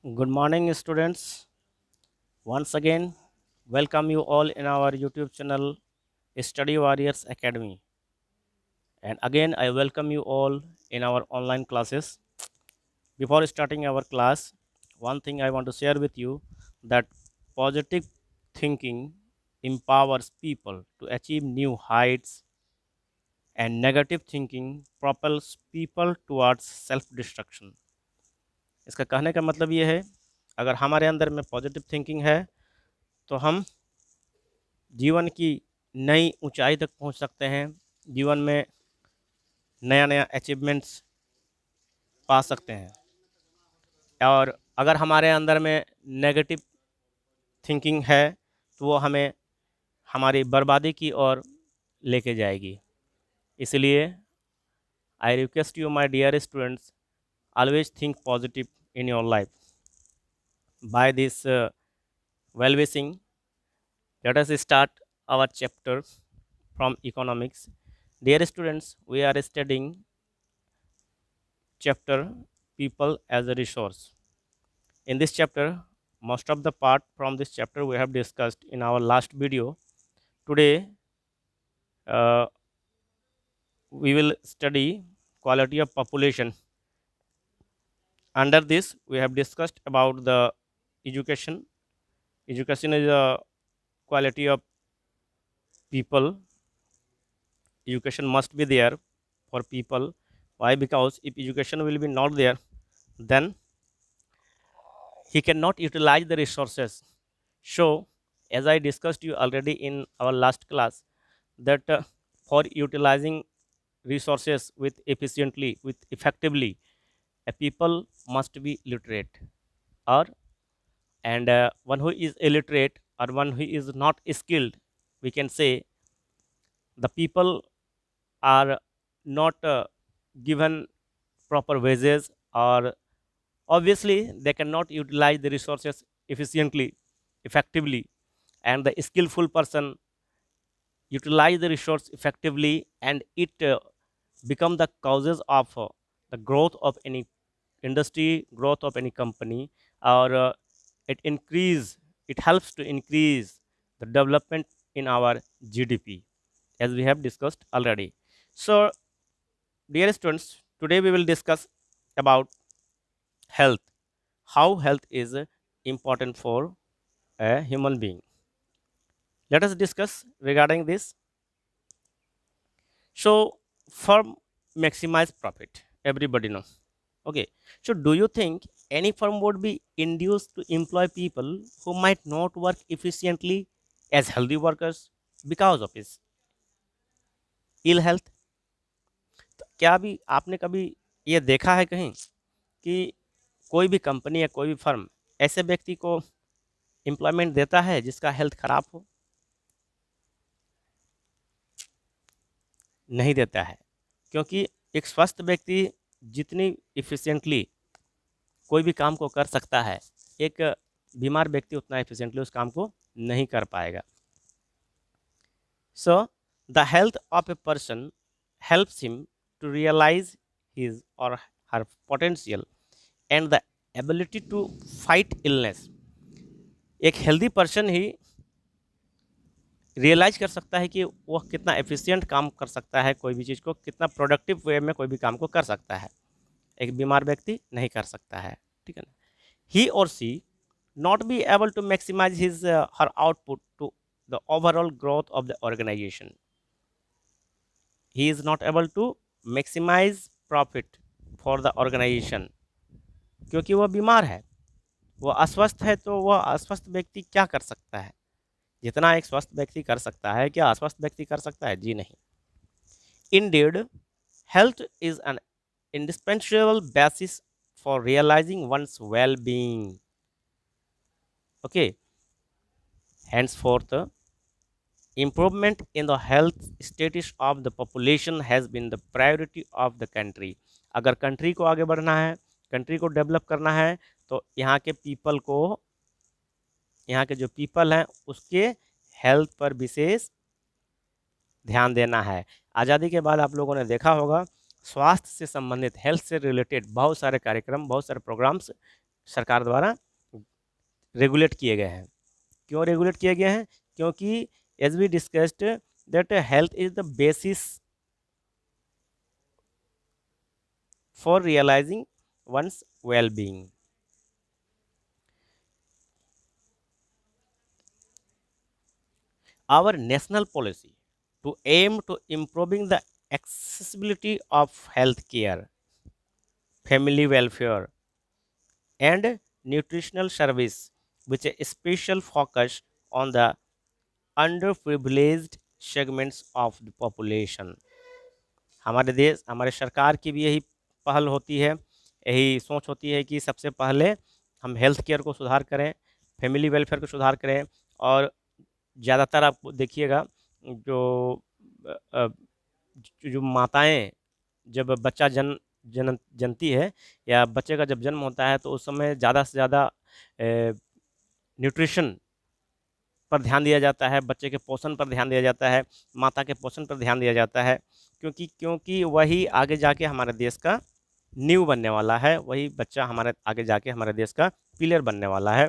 Good morning, students. Once again, welcome you all in our YouTube channel, Study Warriors Academy. And again, I welcome you all in our online classes. Before starting our class, one thing I want to share with you that positive thinking empowers people to achieve new heights, and negative thinking propels people towards self destruction. इसका कहने का मतलब ये है, अगर हमारे अंदर में पॉजिटिव थिंकिंग है तो हम जीवन की नई ऊंचाई तक पहुंच सकते हैं, जीवन में नया नया अचीवमेंट्स पा सकते हैं। और अगर हमारे अंदर में नेगेटिव थिंकिंग है तो वो हमें हमारी बर्बादी की ओर लेके जाएगी। इसलिए I request you my dear students, always think positive in your life. By this well wishing, let us start our chapter from economics. Dear students, we are studying chapter people as a resource. In this chapter, most of the part from this chapter we have discussed in our last video. Today, uh, we will study quality of population. Under this, we have discussed about the education. Education is a quality of people. Education must be there for people. Why? Because if education will be not there, then he cannot utilize the resources. So, as I discussed you already in our last class, that for utilizing resources with efficiently, with effectively, a people must be literate, or and one who is illiterate or one who is not skilled, we can say the people are not given proper wages, or obviously they cannot utilize the resources efficiently, effectively, and the skillful person utilize the resource effectively, and it become the causes of the growth of any industry, growth of any company, or it helps to increase the development in our GDP, as we have discussed already. So, dear students, today we will discuss about health, how health is important for a human being. Let us discuss regarding this. So, firm maximize profit, everybody knows. Okay, so do you think any firm would be induced to employ people who might not work efficiently as healthy workers because of his ill health? तो क्या भी आपने कभी ये देखा है कहीं कि कोई भी कंपनी या कोई भी फर्म ऐसे व्यक्ति को एम्प्लॉयमेंट देता है जिसका हेल्थ खराब हो? नहीं देता है, क्योंकि एक स्वस्थ व्यक्ति जितनी इफ़िशिएंटली कोई भी काम को कर सकता है, एक बीमार व्यक्ति उतना एफिशिएंटली उस काम को नहीं कर पाएगा। So the health of a person helps him to realize his or her potential and the ability to fight illness. एक हेल्दी पर्सन ही रियलाइज कर सकता है कि वह कितना एफिशिएंट काम कर सकता है, कोई भी चीज़ को कितना प्रोडक्टिव वे में कोई भी काम को कर सकता है, एक बीमार व्यक्ति नहीं कर सकता है। ठीक है ना? ही और सी not be able to maximize his her output to the overall growth of the organization. He is not able to maximize profit for the organization, क्योंकि वह बीमार है, वह अस्वस्थ है। तो वह अस्वस्थ व्यक्ति क्या कर सकता है? जितना एक स्वस्थ व्यक्ति कर सकता है, क्या अस्वस्थ व्यक्ति कर सकता है? जी नहीं। Indeed, health is an indispensable basis for realizing one's well-being. Okay, henceforth improvement in the health status of the population has been the priority of the country. अगर कंट्री को आगे बढ़ना है, कंट्री को डेवलप करना है, तो यहाँ के पीपल को, यहाँ के जो पीपल हैं उसके हेल्थ पर विशेष ध्यान देना है। आज़ादी के बाद आप लोगों ने देखा होगा, स्वास्थ्य से संबंधित, हेल्थ से रिलेटेड बहुत सारे कार्यक्रम, बहुत सारे प्रोग्राम्स सरकार द्वारा रेगुलेट किए गए हैं। क्यों रेगुलेट किए गए हैं? क्योंकि as we discussed that health is the basis for realising one's well being. Our national policy to aim to improving the accessibility of health care, family welfare, and nutritional service with a special focus on the underprivileged segments of the population। हमारे देश, हमारे सरकार की भी यही पहल होती है, यही सोच होती है कि सबसे पहले हम हेल्थ केयर को सुधार करें, फैमिली वेलफेयर को सुधार करें। और ज़्यादातर आप देखिएगा जो जो माताएं जब बच्चा जनती है या बच्चे का जब जन्म होता है तो उस समय ज़्यादा से ज़्यादा न्यूट्रिशन पर ध्यान दिया जाता है, बच्चे के पोषण पर ध्यान दिया जाता है, माता के पोषण पर ध्यान दिया जाता है। क्योंकि वही आगे जाके हमारे देश का नींव बनने वाला है, वही बच्चा हमारे आगे जाके हमारे देश का पिलर बनने वाला है,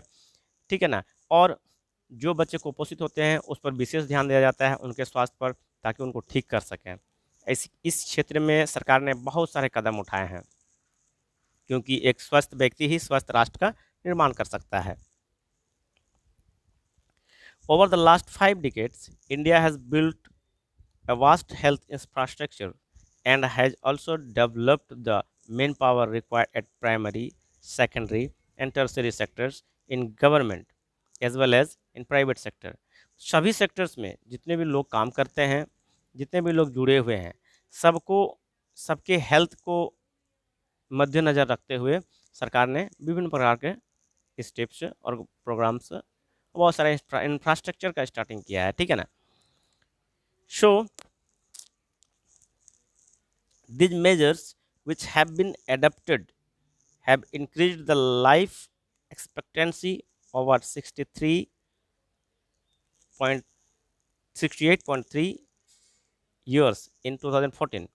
ठीक है ना। और जो बच्चे कुपोषित होते हैं उस पर विशेष ध्यान दिया जाता है, उनके स्वास्थ्य पर, ताकि उनको ठीक कर सकें। इस क्षेत्र में सरकार ने बहुत सारे कदम उठाए हैं, क्योंकि एक स्वस्थ व्यक्ति ही स्वस्थ राष्ट्र का निर्माण कर सकता है। Over the last 5 decades, India has built a vast health infrastructure and has also developed the manpower required at primary, secondary, and tertiary sectors in government as well as in private sector। सभी sectors में जितने भी लोग काम करते हैं, जितने भी लोग जुड़े हुए हैं, सबको, सबके हेल्थ को मद्देनज़र रखते हुए सरकार ने विभिन्न प्रकार के स्टेप्स और प्रोग्राम्स, बहुत सारे इंफ्रास्ट्रक्चर का स्टार्टिंग किया है, ठीक है ना। सो these measures which have been adopted have increased the life expectancy over 68.3 years in 2014.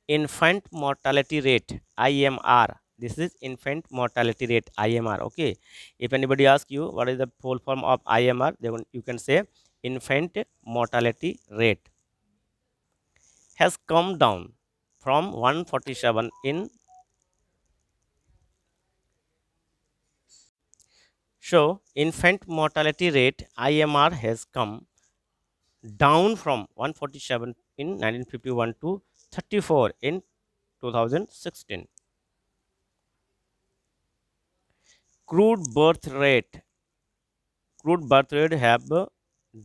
Infant mortality rate IMR. This is infant mortality rate IMR. Okay. If anybody asks you what is the full form of IMR, then you can say infant mortality rate has come down from 147 in infant mortality rate IMR has come down from 147 in 1951 to 34 in 2016. Crude birth rate have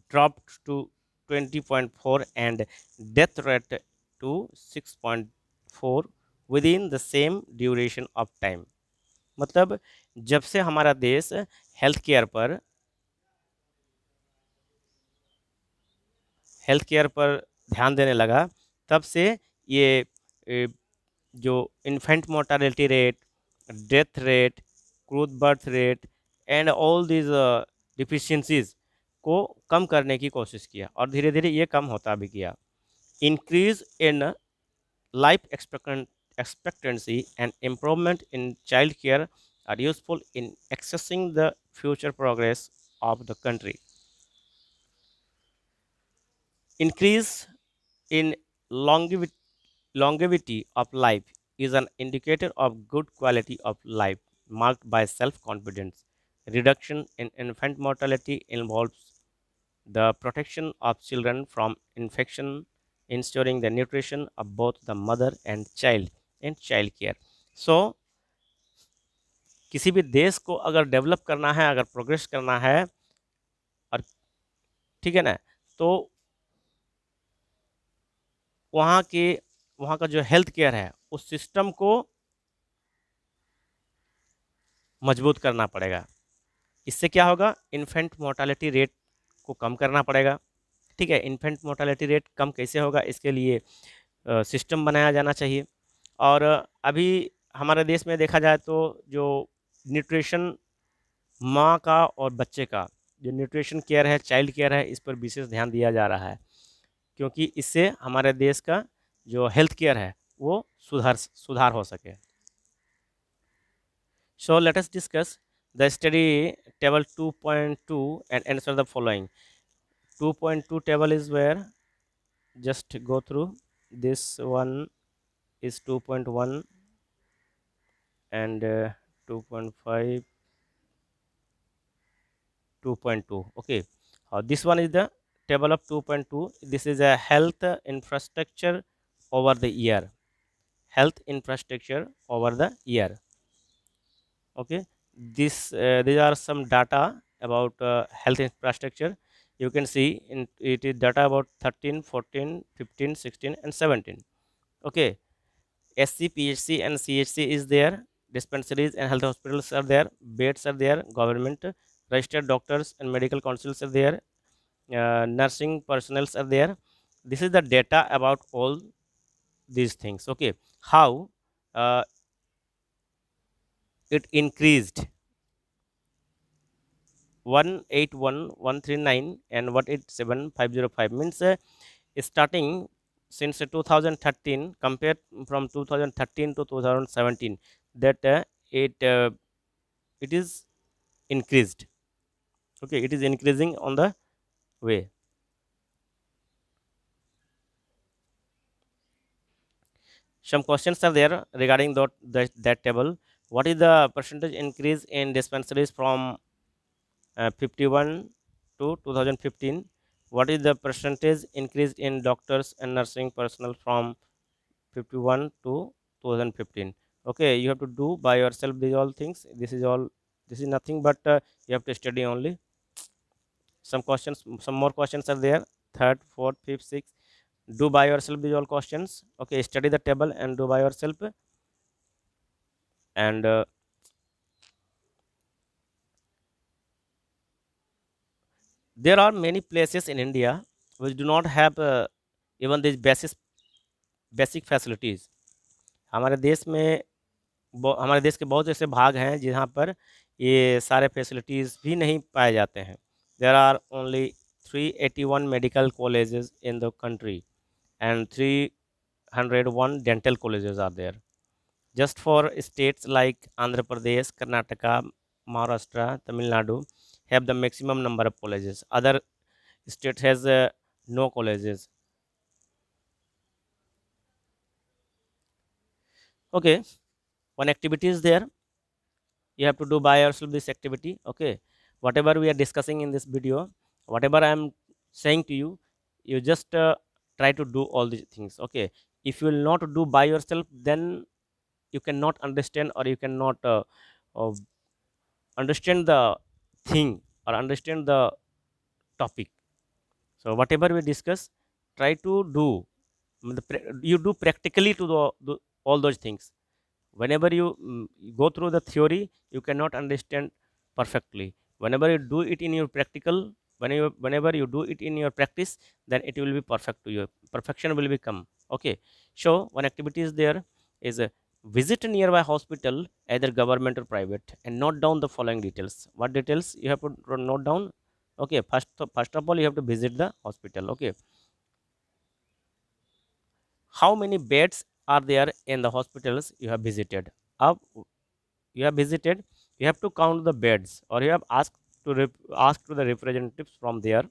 dropped to 20.4 and death rate to 6.4 within the same duration of time। मतलब जब से हमारा देश health care पर ध्यान देने लगा, तब से ये जो infant mortality rate, death rate, crude birth rate and all these deficiencies को कम करने की कोशिश किया, और धीरे धीरे ये कम होता भी गया। Increase in life expectancy and improvement in child care are useful in accessing the future progress of the country। Increase in longevity of life is an indicator of good quality of life marked by self-confidence। Reduction in infant mortality involves the protection of children from infection, ensuring the nutrition of both the mother and child child care। So किसी भी देश को अगर develop करना है, अगर progress करना है, और ठीक है ना, तो वहाँ का जो हेल्थ केयर है उस सिस्टम को मजबूत करना पड़ेगा। इससे क्या होगा? इन्फेंट मोर्टालिटी रेट को कम करना पड़ेगा, ठीक है। इन्फेंट मोर्टालिटी रेट कम कैसे होगा? इसके लिए सिस्टम बनाया जाना चाहिए। और अभी हमारे देश में देखा जाए तो जो न्यूट्रिशन, माँ का और बच्चे का जो न्यूट्रिशन केयर है, चाइल्ड केयर है, इस पर विशेष ध्यान दिया जा रहा है, क्योंकि इससे हमारे देश का जो हेल्थ केयर है वो सुधार हो सके। So let us discuss the study table 2.2 and answer the following. 2.2 table is where, just go through. This one is 2.1 and 2.5, 2.2. Okay, this one is the table of 2.2. This is a health infrastructure over the year. Health infrastructure over the year. Okay, these are some data about health infrastructure. You can see in it is data about 13, 14, 15, 16 and 17. Okay, SC, PHC and CHC is there, dispensaries and health hospitals are there, beds are there, government registered doctors and medical councils are there, nursing personnel are there. This is the data about all these things. Okay, how it increased 181,139 and 187,505 means starting since 2013, compared from 2013 to 2017, that it is increased. Okay, it is increasing on the way. Some questions are there regarding that table. What is the percentage increase in dispensaries from 51 to 2015? What is the percentage increase in doctors and nursing personnel from 51 to 2015? Okay, you have to do by yourself these all things. This is all, this is nothing but you have to study only. Some questions, some more questions are there. Third, fourth, fifth, sixth. Do by yourself these all questions. Okay, study the table and do by yourself. And there are many places in India which do not have even these basic facilities. हमारे देश में हमारे देश के बहुत ऐसे भाग हैं जहाँ पर ये सारे फैसिलिटीज़ भी नहीं पाए जाते हैं. There are only 381 medical colleges in the country and 301 dental colleges are there. Just for states like Andhra Pradesh, Karnataka, Maharashtra, Tamil Nadu have the maximum number of colleges. Other states has no colleges. Okay, one activity is there. You have to do by yourself this activity. Okay, whatever we are discussing in this video, whatever I am saying to you, you just try to do all these things. Okay, if you will not do by yourself, then you cannot understand, or you cannot uh, understand the thing or understand the topic. So whatever we discuss, try to do, you do practically to all those things. Whenever you go through the theory, you cannot understand perfectly. Whenever you do it in your practical, whenever you do it in your practice, then it will be perfect to you, perfection will become. Okay, so one activity is there, is visit a nearby hospital, either government or private, and note down the following details. What details you have to note down? Okay, first of all, you have to visit the hospital. Okay, how many beds are there in the hospitals you have visited? Up, you have visited, you have to count the beds, or you have asked to ask to the representatives from there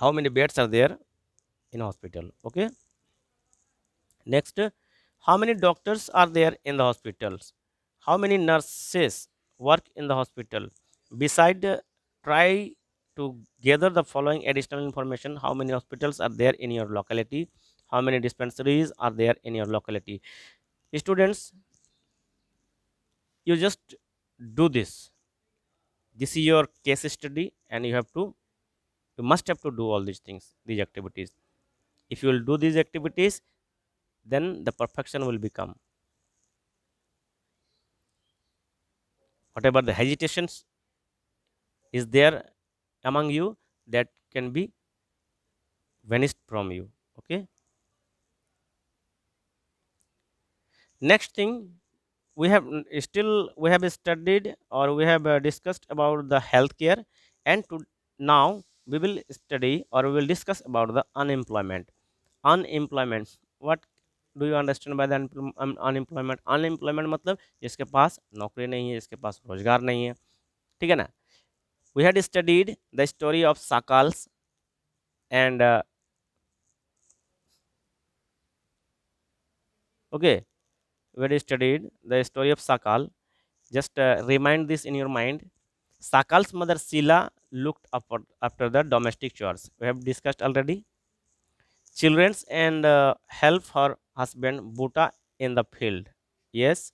how many beds are there in hospital. Okay, next, how many doctors are there in the hospitals? How many nurses work in the hospital? Beside, try to gather the following additional information. How many hospitals are there in your locality? How many dispensaries are there in your locality? Students, you just do this. This is your case study, and you must have to do all these things, these activities. If you will do these activities, then the perfection will become. Whatever the hesitations is there among you, that can be vanished from you. Okay, next thing, we have still we have studied, or we have discussed about the healthcare, and to now we will study, or we will discuss about the unemployment. Unemployment, what do you understand by the unemployment? Unemployment मतलब जिसके पास नौकरी नहीं है, जिसके पास रोजगार नहीं है, ठीक है ना। We had studied the story of Sakal's and okay, we had studied the story of Sakal. Just remind this in your mind. Sakal's mother Sila looked up after the domestic chores. We have discussed already. Children's and help her husband Buta in the field. Yes.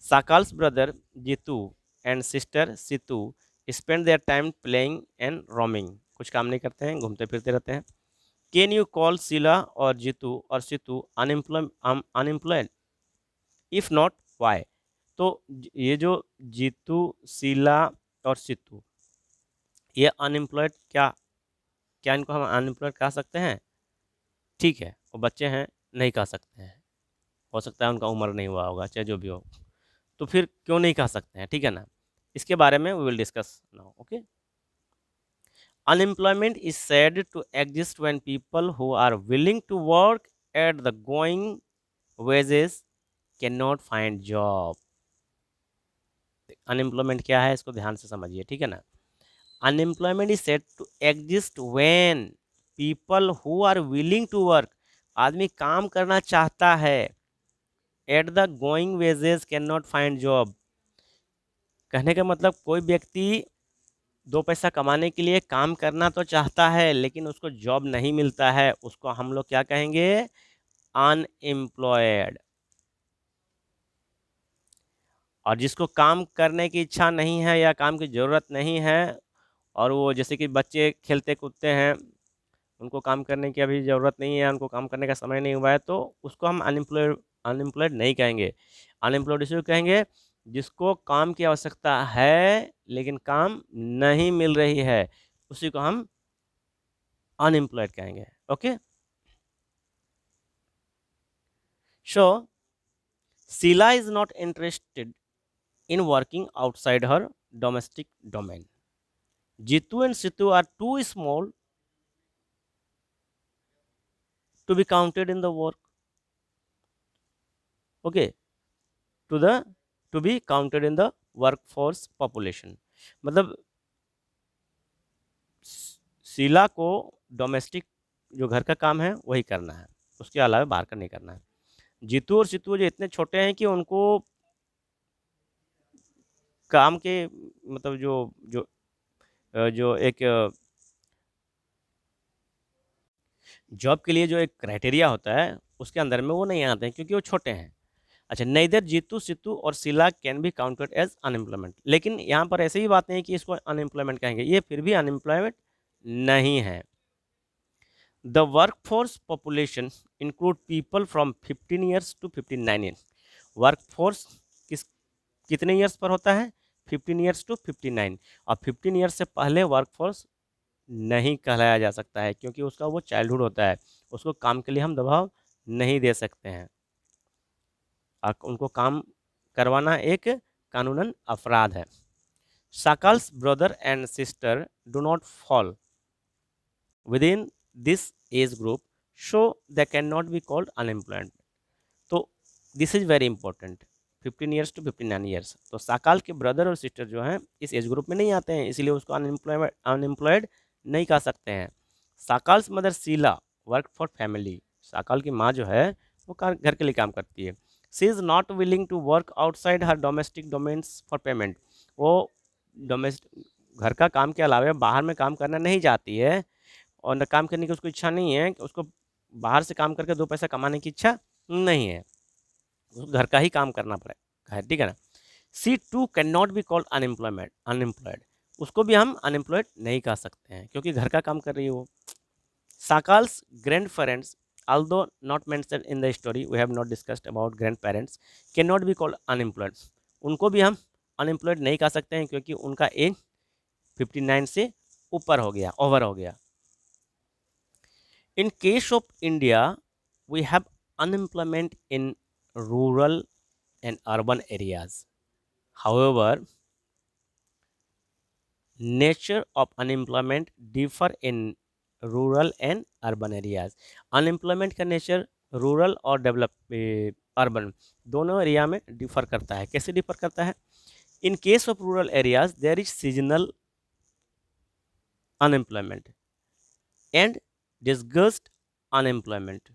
Sakal's brother Jitu and sister Situ spend their time playing and roaming. कुछ काम नहीं करते हैं, घूमते फिरते रहते हैं. Can you call Sila or Jitu or Situ unemployed? If not, why? तो ये जो जीतू, शीला और सितू, ये अनएम्प्लॉयड, क्या क्या इनको हम अनएम्प्लॉयड कह सकते हैं? ठीक है, वो बच्चे हैं, नहीं कह सकते हैं, हो सकता है उनका उम्र नहीं हुआ होगा, चाहे जो भी हो, तो फिर क्यों नहीं कह सकते हैं, ठीक है ना। इसके बारे में we will discuss now. Okay, unemployment is said to exist when people who are willing to work at the going wages can not find job. Unemployment क्या है, इसको ध्यान से समझिए, ठीक है ना। Unemployment is said to exist when people who are willing to work, आदमी काम करना चाहता है, at the going wages can not find job. कहने का मतलब कोई व्यक्ति दो पैसा कमाने के लिए काम करना तो चाहता है, लेकिन उसको जॉब नहीं मिलता है, उसको हम लोग क्या कहेंगे? अनएम्प्लॉयड। और जिसको काम करने की इच्छा नहीं है या काम की ज़रूरत नहीं है, और वो जैसे कि बच्चे खेलते कूदते हैं, उनको काम करने की अभी ज़रूरत नहीं है, उनको काम करने का समय नहीं हुआ है, तो उसको हम अनएम्प्लॉयड नहीं कहेंगे। अनएम्प्लॉयड इसको कहेंगे जिसको काम की आवश्यकता है लेकिन काम नहीं मिल रही है, उसी को हम अनएम्प्लॉयड कहेंगे। Okay, so Sheela is not interested in working outside her domestic domain. Jitu and Situ are too small to be counted in the work. Okay, to be counted in the workforce population. मतलब शीला को domestic जो घर का काम है वही करना है, उसके अलावा बाहर का नहीं करना है। जीतू और सितू जो इतने छोटे हैं कि उनको काम के मतलब जो जो जो एक जॉब के लिए जो एक क्राइटेरिया होता है उसके अंदर में वो नहीं आते हैं क्योंकि वो छोटे हैं। अच्छा, नेदर जीतू सितू और Sheela can be counted as unemployment, लेकिन यहाँ पर ऐसे ही बात नहीं कि इसको अनएम्प्लॉयमेंट कहेंगे, ये फिर भी अनएम्प्लॉयमेंट नहीं है। The workforce population include people from 15 years to 59 years. Workforce कितने ईयर्स पर होता है? 15 ईयर्स टू 59, और 15 ईयर्स से पहले वर्कफोर्स नहीं कहलाया जा सकता है क्योंकि उसका वो चाइल्डहुड होता है, उसको काम के लिए हम दबाव नहीं दे सकते हैं, और उनको काम करवाना एक कानूनन अपराध है। Sakal's brother and sister do not fall within this age group, so they cannot be called unemployed. तो this is very important, 15 years to 59 years. तो साकाल के ब्रदर और सिस्टर जो हैं इस एज ग्रुप में नहीं आते हैं, इसलिए उसको अनएम्प्लॉयड नहीं कह सकते हैं। Sakal's mother Sheela work for family, Sakal की माँ जो है वो घर के लिए काम करती है। She is not willing to work outside her domestic domains for payment, वो डोमेस्टिक घर का काम के अलावा बाहर में काम करना नहीं चाहती है, और न काम करने की उसको इच्छा नहीं है, उसको बाहर से काम करके दो पैसा कमाने की इच्छा नहीं है, उसको घर का ही काम करना पड़ेगा है, ठीक है ना। She too can not be called unemployed, उसको भी हम अनएम्प्लॉयड नहीं कह सकते हैं क्योंकि घर का काम कर रही है वो। Sakal's grandparents, although not mentioned in the story, we have not discussed about grandparents, cannot be called unemployed, उनको भी हम अनएम्प्लॉयड नहीं कह सकते हैं क्योंकि उनका एज 59 से ऊपर हो गया, ओवर हो गया। In case of India, we have unemployment in rural and urban areas. However, nature of unemployment differ in rural and urban areas. Unemployment का नेचर रूरल और डेवलप अर्बन दोनों एरिया में डिफर करता है। कैसे डिफर करता है? In case of rural areas there is seasonal unemployment and disguised unemployment.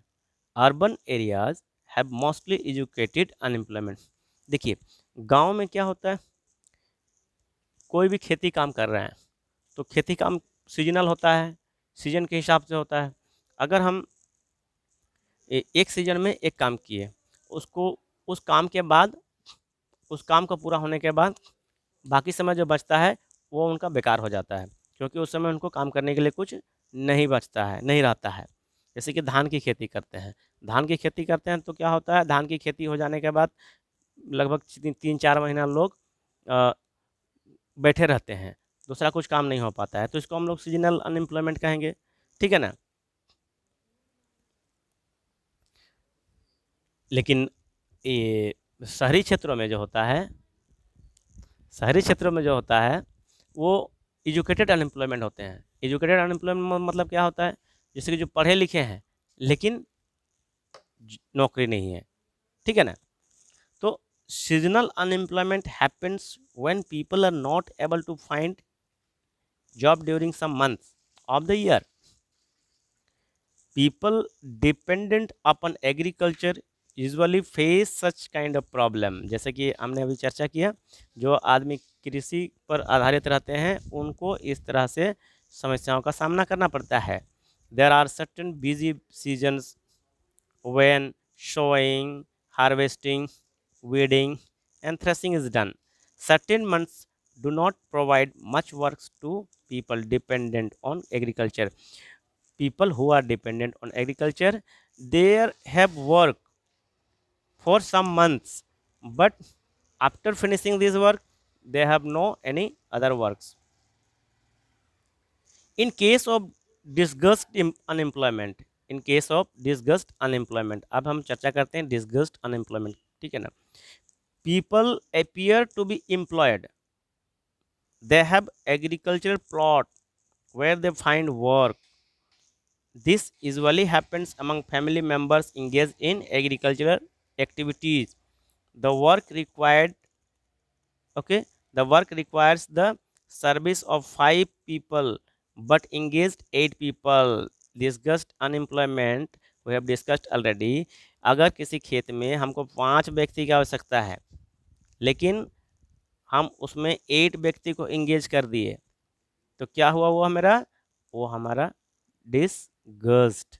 Urban areas have mostly educated unemployment. देखिए, गांव में क्या होता है, कोई भी खेती काम कर रहे हैं तो खेती काम सीजनल होता है, सीजन के हिसाब से होता है। अगर हम एक सीजन में एक काम किए, उसको उस काम के बाद, उस काम को पूरा होने के बाद बाकी समय जो बचता है वो उनका बेकार हो जाता है, क्योंकि उस समय उनको काम करने के लिए कुछ नहीं बचता है, नहीं रहता है। जैसे कि धान की खेती करते हैं, धान की खेती करते हैं तो क्या होता है, धान की खेती हो जाने के बाद लगभग 3-4 महीना लोग अ, बैठे रहते हैं, दूसरा कुछ काम नहीं हो पाता है, तो इसको हम लोग सीजनल अनएम्प्लॉयमेंट कहेंगे। ठीक है ना? लेकिन ये शहरी क्षेत्रों में जो होता है, शहरी क्षेत्रों में जो होता है वो एजुकेटेड अनएम्प्लॉयमेंट होते हैं। एजुकेटेड अनएम्प्लॉयमेंट मतलब क्या होता है? जैसे कि जो पढ़े लिखे हैं लेकिन नौकरी नहीं है। ठीक है ना? तो seasonal unemployment happens when people are not able to find job during some months of the year. People dependent upon agriculture usually face such kind of problem। जैसे कि हमने अभी चर्चा किया, जो आदमी कृषि पर आधारित रहते हैं उनको इस तरह से समस्याओं का सामना करना पड़ता है। There are certain busy seasons when sowing, harvesting, weeding and threshing is done. Certain months do not provide much work to people dependent on agriculture। People who are dependent on agriculture, they have work for some months, but after finishing this work they have no any other works। In case of disgust unemployment, in case of disgust unemployment, अब हम चर्चा करते हैं disgust unemployment। ठीक है ना? People appear to be employed, they have agricultural plot where they find work। This usually happens among family members engaged in agricultural activities। The work required, okay, the work requires the service of 5 people, but engaged 8 people। Discussed unemployment we have discussed already। अगर किसी खेत में हमको 5 व्यक्ति की आवश्यकता है, लेकिन हम उसमें 8 व्यक्ति को इंगेज कर दिए, तो क्या हुआ? वो हमारा डिसगस्ट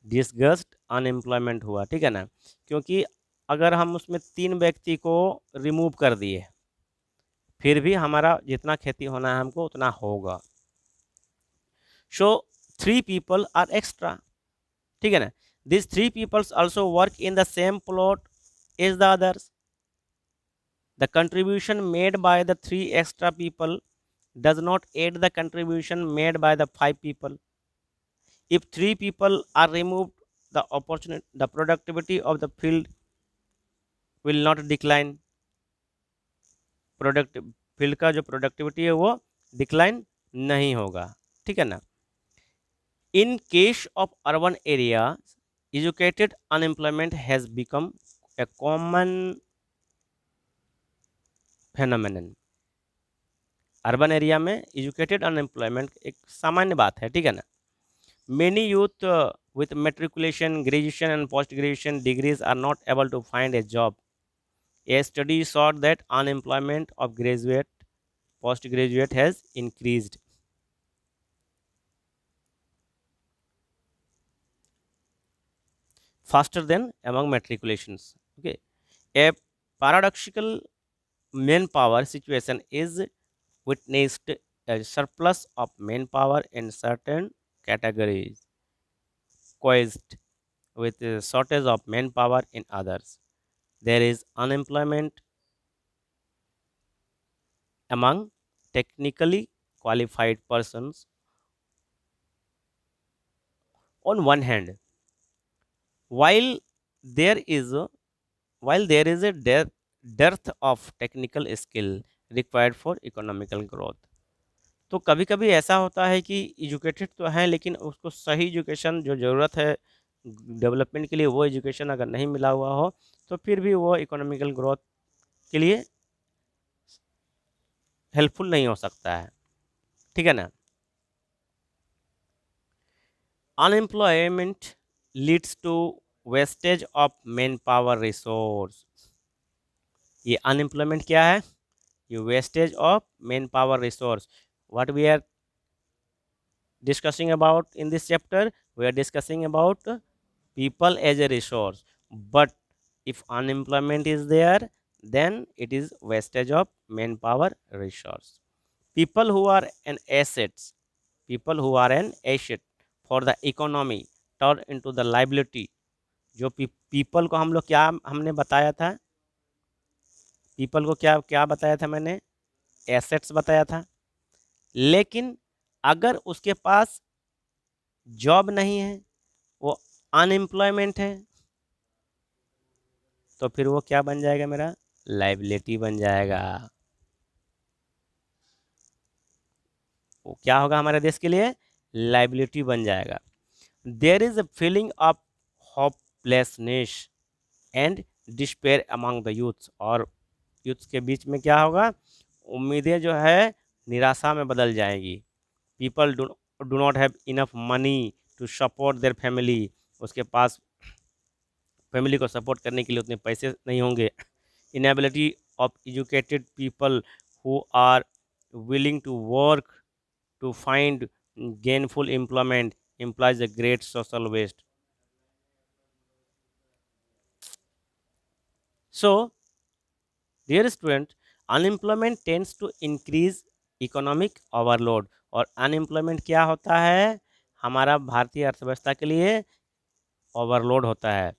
डिसगस्ट अनएम्प्लॉयमेंट हुआ। ठीक है ना? क्योंकि अगर हम उसमें 3 व्यक्ति को रिमूव कर दिए, फिर भी हमारा जितना खेती होना है हमको उतना होगा। So 3 people are extra. ठीक है ना? This 3 people also work in the same plot as the others. The contribution made by the 3 extra people does not aid the contribution made by the 5 people। If 3 people are removed, the productivity of the field will not decline। Product field का जो productivity है वो decline नहीं होगा। ठीक है ना? In case of urban area, educated unemployment has become a common phenomenon. Urban area में एजुकेटेड अनएम्प्लॉयमेंट एक सामान्य बात है। ठीक है ना? Many youth with matriculation, graduation and post graduation degrees are not able to find a job। A study showed that unemployment of graduate postgraduate has increased faster than among matriculations। Okay, a paradoxical manpower situation is witnessed, a surplus of manpower in certain categories coexist with a shortage of manpower in others। There is unemployment among technically qualified persons on one hand, while there is a dearth of technical skill required for economical growth। तो कभी कभी ऐसा होता है कि educated तो हैं लेकिन उसको सही एजुकेशन जो ज़रूरत है डेवलपमेंट के लिए वो एजुकेशन अगर नहीं मिला हुआ हो तो फिर भी वो इकोनॉमिकल ग्रोथ के लिए हेल्पफुल नहीं हो सकता है, ठीक है ना। Unemployment leads to wastage of man power resource. ये अनएम्प्लॉयमेंट क्या है? ये wastage of man power resource. What we are discussing about in this chapter, we are discussing about people as a resource, but if unemployment is there, then it is wastage of manpower resource. People who are an assets, people who are an asset for the economy turn into the liability. जो people को हम लोग क्या हमने बताया था, people को क्या क्या बताया था मैंने, assets बताया था। लेकिन अगर उसके पास जॉब नहीं है, वो अनएम्प्लॉयमेंट है, तो फिर वो क्या बन जाएगा, मेरा लाइबिलिटी बन जाएगा। वो क्या होगा हमारे देश के लिए? लाइबिलिटी बन जाएगा। There is a feeling of hopelessness and despair among the youths. और यूथ्स के बीच में क्या होगा? उम्मीदें जो है निराशा में बदल जाएगी। People do not have enough money to support their family. उसके पास फैमिली को सपोर्ट करने के लिए उतने पैसे नहीं होंगे। Inability of educated people who are willing to work to find gainful employment implies a great social waste. So, dear student, unemployment tends to increase economic overload. और अनएम्प्लॉयमेंट क्या होता है? हमारा भारतीय अर्थव्यवस्था के लिए ओवरलोड होता है,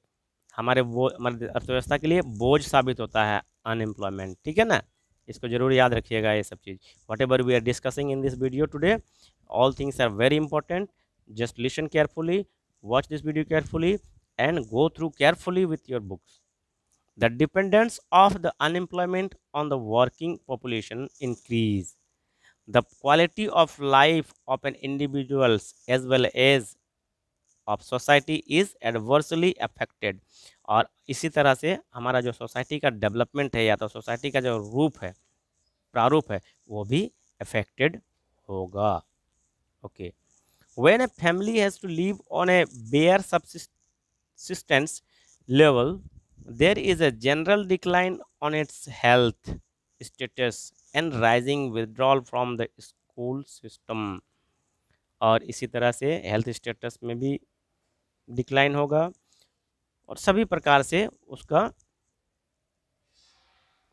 हमारे अर्थव्यवस्था के लिए बोझ साबित होता है अनएम्प्लॉयमेंट, ठीक है ना। इसको जरूर याद रखिएगा ये सब चीज़। Whatever we are discussing in this video today, all things are very important. Just listen carefully, watch this video carefully and go through carefully with your books. The dependence of the unemployment on the working population increase. The quality of life of an individuals as well as of society is adversely affected. और इसी तरह से हमारा जो society का development है या तो सोसाइटी का जो रूप है, प्रारूप है, वो भी अफेक्टेड होगा। Okay, when a family has to live on a bare subsistence level, there is a general decline on its health status and rising withdrawal from the school system. और इसी तरह से हेल्थ स्टेटस में भी decline होगा और सभी प्रकार से उसका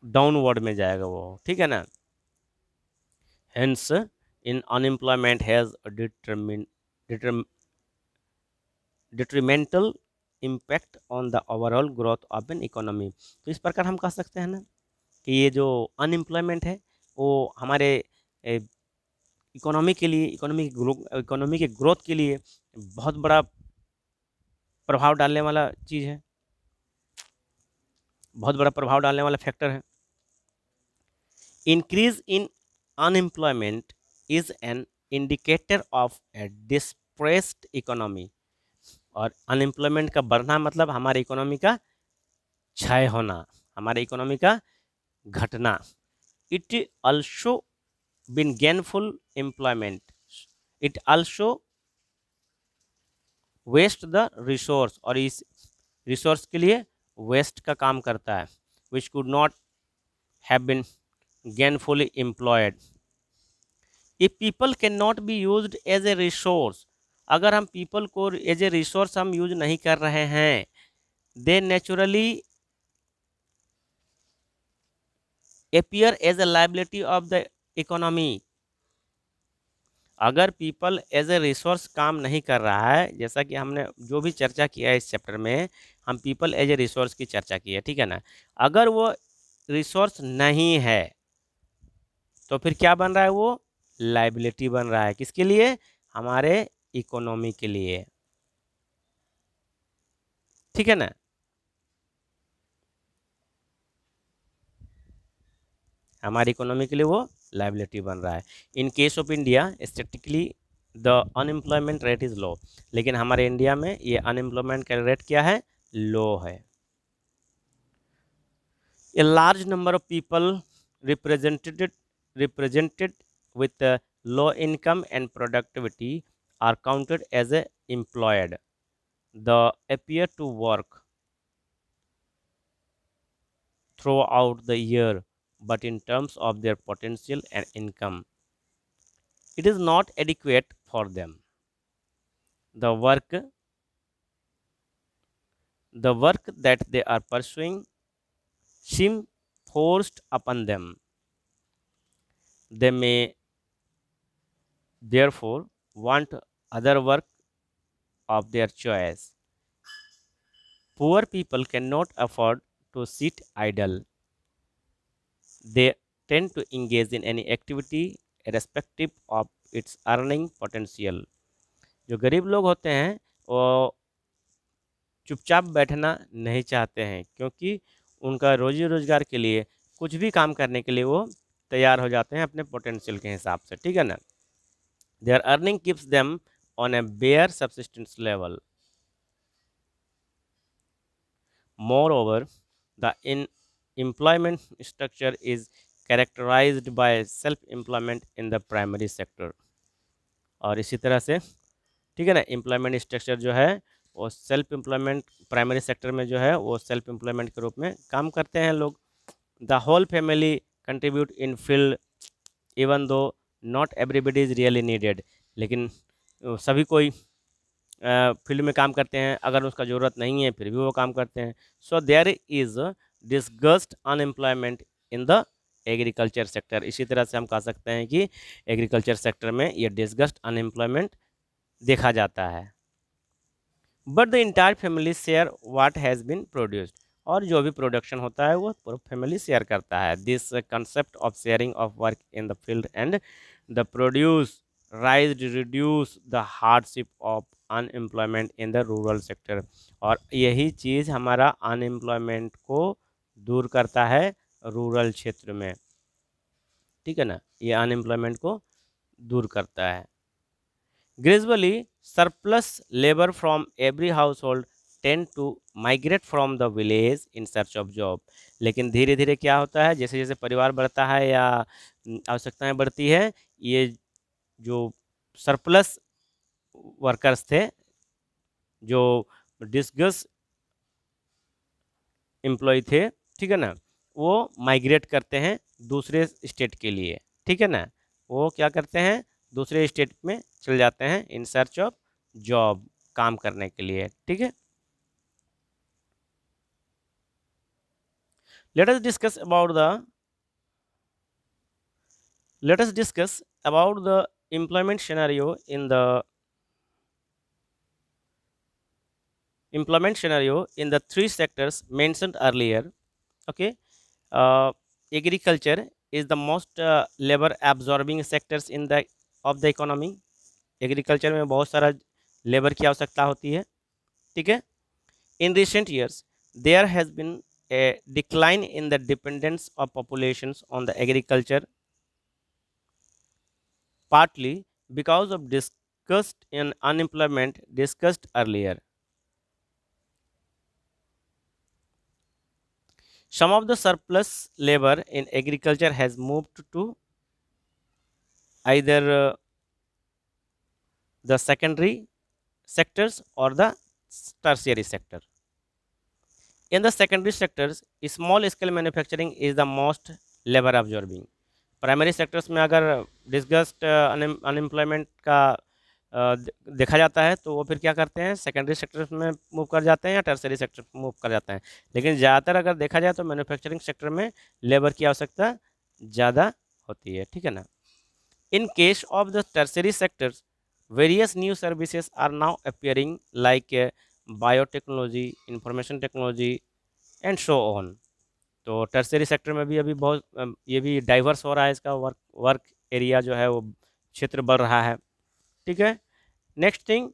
डाउनवर्ड में जाएगा वो, ठीक है ना। Hence in unemployment has detrimental impact on the overall growth of an economy. तो इस प्रकार हम कह सकते हैं ना कि ये जो अनएम्प्लॉयमेंट है वो हमारे इकोनॉमी के लिए, इकोनॉमी के ग्रोथ के लिए बहुत बड़ा प्रभाव डालने वाला चीज़ है, बहुत बड़ा प्रभाव डालने वाला फैक्टर है। Increase in unemployment is an indicator of a depressed economy. और अनएम्प्लॉयमेंट का बढ़ना मतलब हमारे इकोनॉमी का क्षय होना, हमारे इकोनॉमी का घटना। It also been gainful employment, it also waste the resource, और इस रिसोर्स के लिए वेस्ट का काम करता है, which could not have been gainfully employed. If people cannot be used as a resource, अगर हम people को as a resource हम यूज नहीं कर रहे हैं, they naturally appear as a liability of the economy. अगर पीपल एज ए रिसोर्स काम नहीं कर रहा है, जैसा कि हमने जो भी चर्चा किया है इस चैप्टर में, हम पीपल एज ए रिसोर्स की चर्चा की है, ठीक है ना। अगर वो रिसोर्स नहीं है तो फिर क्या बन रहा है? वो लाइबिलिटी बन रहा है। किसके लिए? हमारे इकोनॉमी के लिए, ठीक है ना। हमारी इकोनॉमी के लिए वो लाइबिलिटी बन रहा है। In case of India, statistically the unemployment rate is low, लेकिन हमारे इंडिया में ये अनएम्प्लॉयमेंट का रेट क्या है, लो है। A large number of people represented with low income and productivity are counted as employed. They appear to work throughout the year, but in terms of their potential and income, it is not adequate for them. The work, the work that they are pursuing seem forced upon them. They may therefore want other work of their choice. Poor people cannot afford to sit idle. They tend to engage in any activity irrespective of its earning potential. जो गरीब लोग होते हैं वो चुपचाप बैठना नहीं चाहते हैं, क्योंकि उनका रोजी रोजगार के लिए कुछ भी काम करने के लिए वो तैयार हो जाते हैं अपने पोटेंशियल के हिसाब से, ठीक है ना। Their earning keeps them on a bare subsistence level. Moreover, the employment structure is characterized by self-employment in the primary sector। और इसी तरह से, ठीक है ना, एम्प्लॉयमेंट स्ट्रक्चर जो है वो सेल्फ एम्प्लॉयमेंट प्राइमरी सेक्टर में जो है वो सेल्फ एम्प्लॉयमेंट के रूप में काम करते हैं लोग। The whole family contribute in field even though not everybody is really needed. लेकिन सभी कोई फील्ड में काम करते हैं, अगर उसका ज़रूरत नहीं है फिर भी वो काम करते हैं। So there is disguised unemployment in the agriculture sector. इसी तरह से हम कह सकते हैं कि एग्रीकल्चर सेक्टर में ये डिस्गस्ट अनएम्प्लॉयमेंट देखा जाता है। But the entire family share what has been produced. और जो भी प्रोडक्शन होता है वो पूरा फैमिली शेयर करता है। This concept of sharing of work in the field and the produce rise reduce the hardship of unemployment in the rural sector. और यही चीज़ हमारा अनएम्प्लॉयमेंट को दूर करता है रूरल क्षेत्र में, ठीक है ना, ये अनएम्प्लॉयमेंट को दूर करता है। Gradually, surplus labor from every household tend to migrate from the village in search of job। लेकिन धीरे धीरे क्या होता है, जैसे जैसे परिवार बढ़ता है या आवश्यकताएं बढ़ती है, ये जो सरप्लस वर्कर्स थे, जो डिस्गस एम्प्लॉय थे, ठीक है ना, वो माइग्रेट करते हैं दूसरे स्टेट के लिए, ठीक है ना, वो क्या करते हैं दूसरे स्टेट में चले जाते हैं इन सर्च ऑफ जॉब, काम करने के लिए, ठीक है। let us discuss about the let us discuss about the employment scenario in the three sectors mentioned earlier। Okay, agriculture is the most labor absorbing sectors in the of the economy। Agriculture में बहुत सारा labour की आवश्यकता होती है, ठीक है। In recent years there has been a decline in the dependence of populations on the agriculture, partly because of discussed in unemployment discussed earlier। Some of the surplus labor in agriculture has moved to either the secondary sectors or the tertiary sector। In the secondary sectors, small scale manufacturing is the most labor absorbing। Primary sectors में अगर disgust unemployment का देखा जाता है तो वो फिर क्या करते हैं, सेकेंडरी सेक्टर में मूव कर जाते हैं या टर्सरी सेक्टर में मूव कर जाते हैं। लेकिन ज़्यादातर अगर देखा जाए तो मैन्युफैक्चरिंग सेक्टर में लेबर की आवश्यकता ज़्यादा होती है, ठीक है ना। In case of the tertiary sectors various new services are now appearing like biotechnology, information technology and so on. तो टर्सरी सेक्टर में भी अभी बहुत ये भी डाइवर्स हो रहा है, इसका वर्क एरिया जो है वो क्षेत्र बढ़ रहा है, ठीक है। Next thing,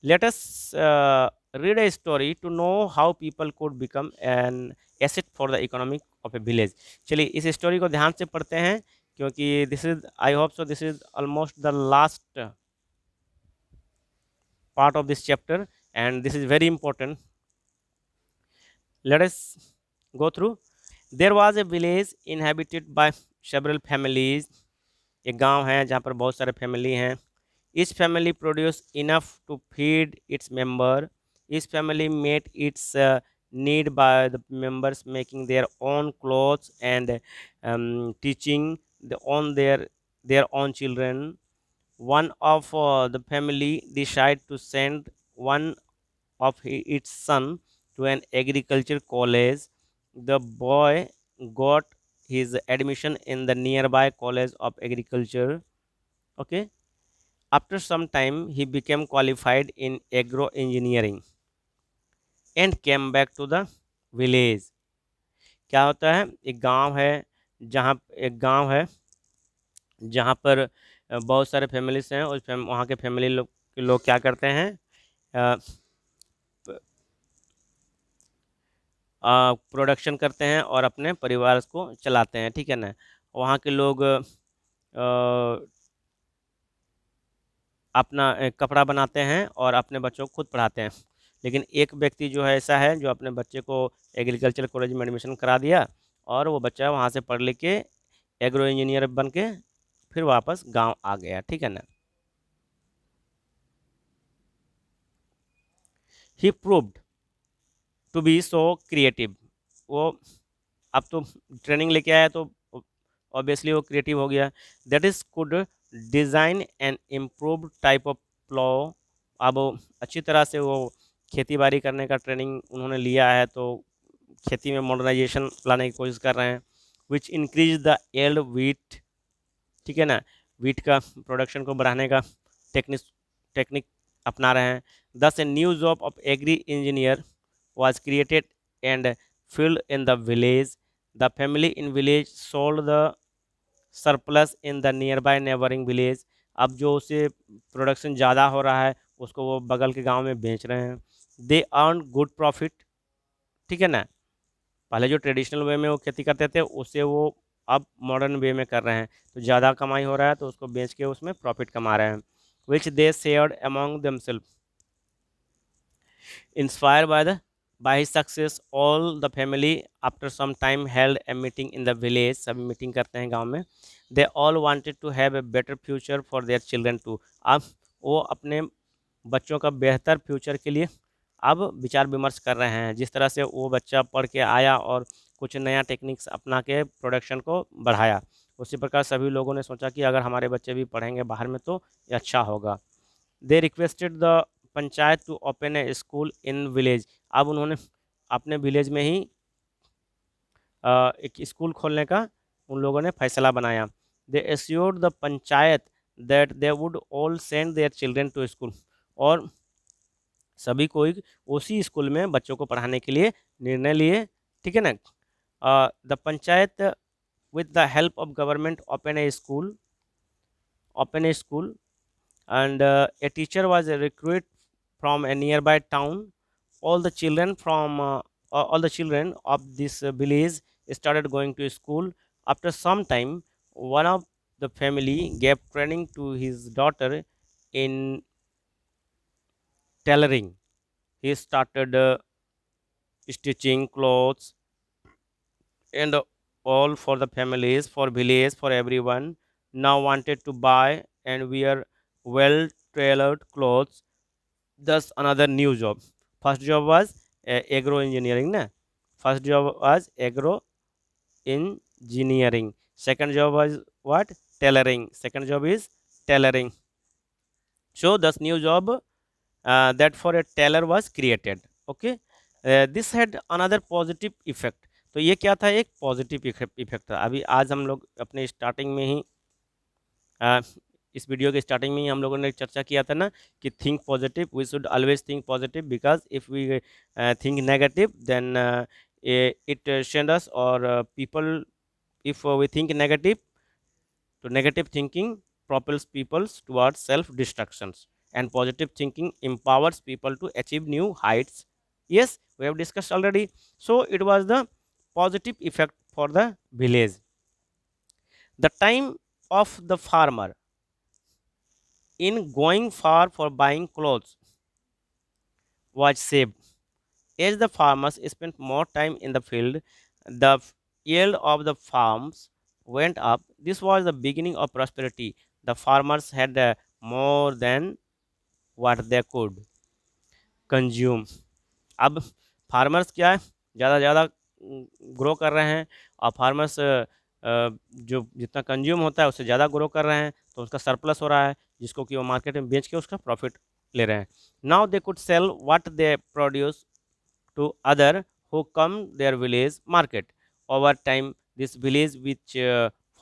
let us read a story to know how people could become an asset for the economic of a village. चलिए इस स्टोरी को ध्यान से पढ़ते हैं, क्योंकि this is, I hope so this is almost the last part of this chapter, and this is very important. Let us go through. There was a village inhabited by several families. एक गांव है जहाँ पर बहुत सारे family हैं. Each family produced enough to feed its member. Each family met its need by the members making their own clothes and teaching their own children. One of the family decided to send one of its son to an agriculture college. The boy got his admission in the nearby college of agriculture. Okay. After some time, he became qualified in agro engineering and came back to the village. क्या होता है, एक गांव है जहाँ पर बहुत सारे फैमिलीज हैं. वहाँ के फैमिली लोग क्या करते हैं, प्रोडक्शन करते हैं और अपने परिवार को चलाते हैं. ठीक है ना. वहाँ के लोग अपना कपड़ा बनाते हैं और अपने बच्चों को खुद पढ़ाते हैं. लेकिन एक व्यक्ति जो है ऐसा है जो अपने बच्चे को एग्रीकल्चर कॉलेज में एडमिशन करा दिया और वो बच्चा वहाँ से पढ़ लिख के एग्रो इंजीनियर बन के फिर वापस गांव आ गया. ठीक है ना. He proved to be so creative. वो अब तो ट्रेनिंग लेके आया तो ऑब्वियसली वो क्रिएटिव हो गया. That is could design and improve type of plough. अब अच्छी तरह से वो खेती बाड़ी करने का ट्रेनिंग उन्होंने लिया है तो खेती में मॉडर्नाइजेशन लाने की कोशिश कर रहे हैं. Which increase the yield wheat. ठीक है ना. वीट का प्रोडक्शन को बढ़ाने का टेक्निक अपना रहे हैं. Thus a new job of agri engineer was created and filled in the village. The family in village sold the surplus in the nearby neighboring village. अब जो उसे प्रोडक्शन ज़्यादा हो रहा है उसको वो बगल के गांव में बेच रहे हैं. They earn good profit. ठीक है ना. पहले जो ट्रेडिशनल वे में वो खेती करते थे उससे वो अब मॉडर्न वे में कर रहे हैं तो ज़्यादा कमाई हो रहा है तो उसको बेच के उसमें प्रॉफिट कमा रहे हैं. Which they shared among themself. Inspire by his success, all the family after some time held a meeting in the village. सभी मीटिंग करते हैं गांव में. They all wanted to have a better future for their children too. अब वो अपने बच्चों का बेहतर फ्यूचर के लिए अब विचार विमर्श कर रहे हैं. जिस तरह से वो बच्चा पढ़ के आया और कुछ नया टेक्निक्स अपना के प्रोडक्शन को बढ़ाया, उसी प्रकार सभी लोगों ने सोचा कि अगर हमारे बच्चे भी पढ़ेंगे बाहर में तो ये अच्छा होगा. They requested the panchayat to open a school in village. अब उन्होंने अपने विलेज में ही एक स्कूल खोलने का उन लोगों ने फैसला बनाया. They assured the panchayat that they would all send their children to school. और सभी को उसी स्कूल में बच्चों को पढ़ाने के लिए निर्णय लिए. ठीक है ना. The panchayat with the help of government open a school and a teacher was recruited from a nearby town. All the children of this village started going to school. After some time, one of the family gave training to his daughter in tailoring. He started stitching clothes and all for the families, for village, for everyone now wanted to buy and wear well tailored clothes. Thus another new job. First job was agro engineering na. First job was agro engineering. Second job was what? Tailoring. Second job is tailoring. So thus new job that for a tailor was created. Okay. This had another positive effect. तो ये क्या था, एक positive effect था. अभी आज हम लोग अपने स्टार्टिंग में ही इस वीडियो के स्टार्टिंग में ही हम लोगों ने चर्चा किया था ना कि think positive. We should always think positive because if we think negative then it send us और people. If we think negative तो negative thinking propels people towards self destructions and positive thinking empowers people to achieve new heights. Yes, we have discussed already. So it was the positive effect for the village. The time of the farmer in going far for buying clothes. was saved. As the farmers spent more time in the field, the yield of the farms went up. This was the beginning of prosperity. The farmers had more than what they could consume. अब farmers क्या है, ज़्यादा ज़्यादा grow कर रहे हैं, और farmers जो जितना कंज्यूम होता है उससे ज़्यादा ग्रो कर रहे हैं, तो उसका सरप्लस हो रहा है, जिसको कि वो मार्केट में बेच के उसका प्रॉफिट ले रहे हैं. Now they could sell what they produce to other who come their village market. Over time, this village which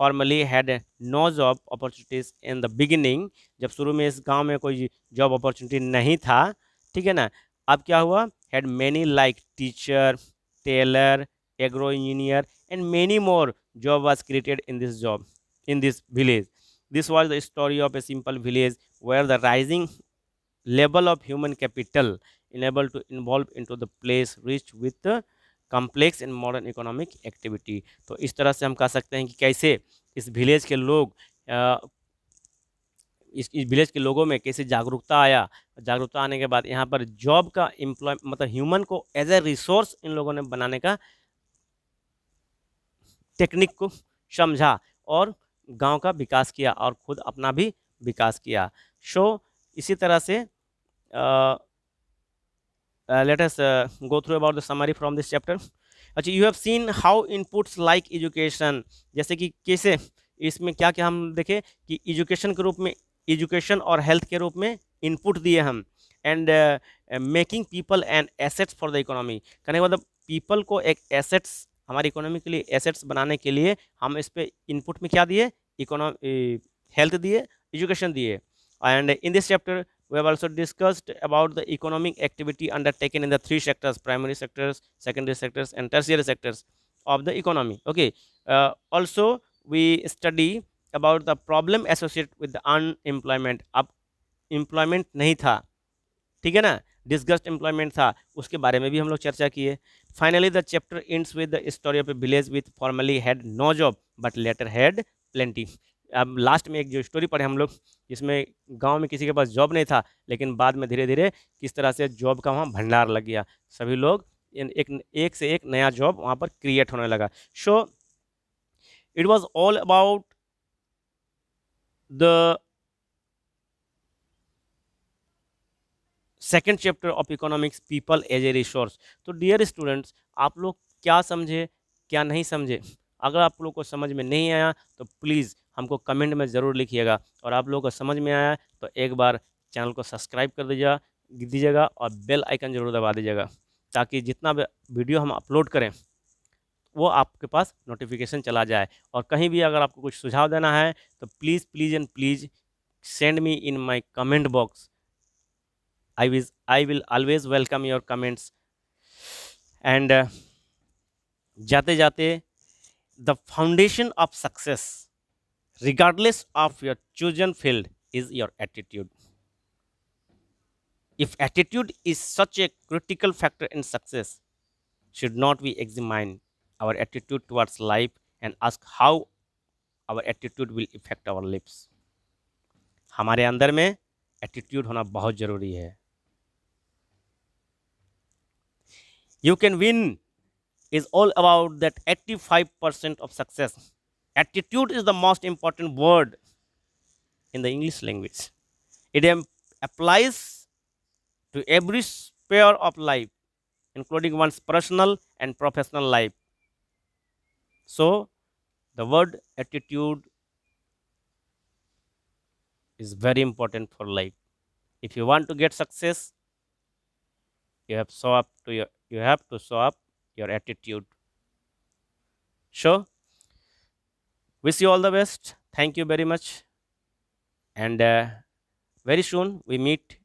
formerly had no job opportunities in the beginning, जब शुरू में इस गांव में कोई जॉब अपॉर्चुनिटी नहीं था, ठीक है ना, अब क्या हुआ, had many like teacher, tailor, agro engineer and many more job was created in this job, in this village. This was the story of a simple village where the rising level of human capital enabled to involve into the place rich with the complex and modern economic activity. तो इस तरह से हम कह सकते हैं कि कैसे इस विलेज के लोग इस विलेज के लोगों में कैसे जागरूकता आया. जागरूकता आने के बाद यहाँ पर जॉब का एम्प्लॉय मतलब ह्यूमन को एज ए रिसोर्स इन लोगों ने बनाने का टेक्निक को समझा और गांव का विकास किया और खुद अपना भी विकास किया. इसी तरह से let us go through about the summary from this chapter. अच्छा, you have seen how inputs like education, जैसे कि कैसे इसमें क्या क्या हम देखें कि एजुकेशन के रूप में, एजुकेशन और हेल्थ के रूप में इनपुट दिए हम, and making people and assets for the economy. कहने का मतलब पीपल को एक एसेट्स, हमारी इकोनॉमी के लिए एसेट्स बनाने के लिए हम इस पे इनपुट में क्या दिए, हेल्थ दिए, एजुकेशन दिए. And in this chapter we have also discussed about the economic activity undertaken in the three sectors: primary sectors, secondary sectors and tertiary sectors of the economy. Okay, also we study about the problem associated with the unemployment. अब employment नहीं था, ठीक है ना, disgust employment था, उसके बारे में भी हम लोग चर्चा किए. Finally the chapter ends with the story of a village with formerly had no job but later had plenty. अब लास्ट में एक जो स्टोरी पढ़े हम लोग, जिसमें गांव में किसी के पास जॉब नहीं था, लेकिन बाद में धीरे धीरे किस तरह से जॉब का वहाँ भंडार लग गया, सभी लोग एक से एक नया जॉब वहाँ पर क्रिएट होने लगा. So it was all about the second chapter of economics, people as a resource. तो डियर स्टूडेंट्स, आप लोग क्या समझे, क्या नहीं समझे? अगर आप लोग को समझ में नहीं आया तो प्लीज़ हमको कमेंट में ज़रूर लिखिएगा, और आप लोगों को समझ में आया तो एक बार चैनल को सब्सक्राइब कर दीजिएगा और बेल आइकन ज़रूर दबा दीजिएगा, ताकि जितना भी वीडियो हम अपलोड करें वो आपके पास नोटिफिकेशन चला जाए. और कहीं भी अगर आपको कुछ सुझाव देना है तो please please and please send me in my comment box. I will always welcome your comments. And जाते जाते, the foundation of success regardless of your chosen field is your attitude. If attitude is such a critical factor in success, should not we examine our attitude towards life and ask how our attitude will affect our lives. हमारे अंदर में attitude होना बहुत ज़रूरी है. You can win is all about that 85% of success. Attitude is the most important word in the English language. It applies to every sphere of life, including one's personal and professional life. So, the word attitude is very important for life. If you want to get success, you have to show up your attitude. So, wish you all the best. Thank you very much, and very soon we meet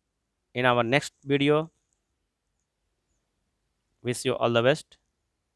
in our next video. Wish you all the best.